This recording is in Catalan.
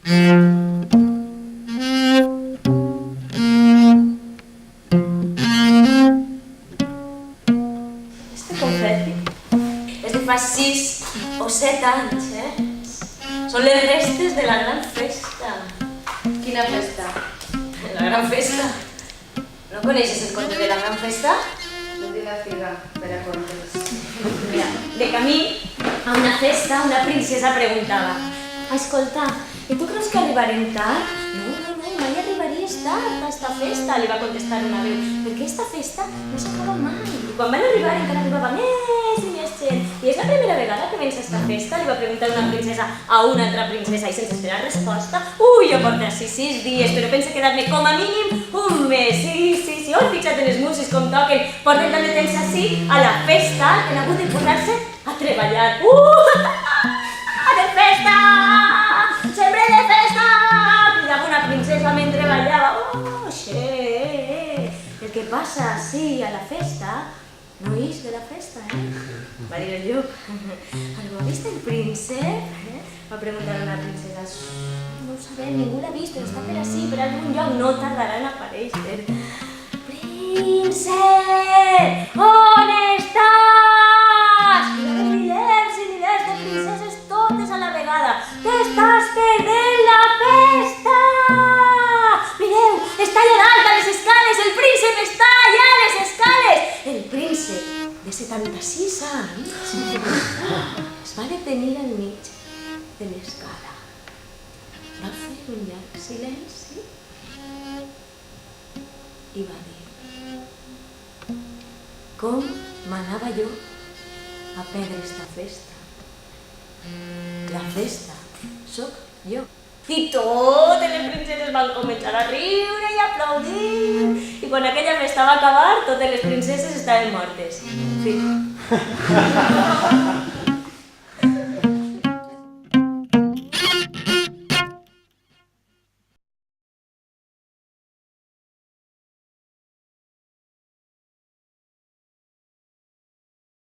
Este confeti és de fa 6 o 7 anys, Són les restes de la gran festa. Quina festa? La gran festa. No coneixes el conte de la gran festa? No tinc la figa per a contes. Mira, de camí a una festa, una princesa preguntava: escolta, i tu creus que arribarem tard? No, mai arribaries tard a esta festa, li va contestar una veu, perquè esta festa no s'acaba mai. I quan van arribar encara arribava més i més gent. I és la primera vegada que vens a esta festa? Li va preguntar una princesa a una altra princesa i sense esperar resposta. Ui, jo porto així 6 dies, però penso quedar-me com a mínim un mes. Sí, oh, fixa't en els músics com toquen. Porten tant de temps així a la festa que han hagut de posar-se a treballar. De festa! Sempre de festa! Cridava una princesa mentre ballava. Oh, xe! El que passa així a la festa no és de la festa, va dir el llop. ¿Algo ha vist el príncep? Va preguntar a la princesa. No ho sabem, ningú l'ha vist, però està per ací, per algun lloc. No tardarà en aparèixer. Príncep! On estàs? Cridaven milers i milers de princeses totes a la vegada. T'estàs perdent la festa! Mireu, està allà dalt a les escales, el príncep està allà a les escales! El príncep, de 76 anys, es va detenir al mig de l'escala. Va fer un llarg silenci i va dir: com m'anava jo a perdre esta festa? La festa sóc jo. I totes les princeses van començar a riure i a aplaudir. I quan aquella festa va acabar, totes les princeses estaven mortes. Fi.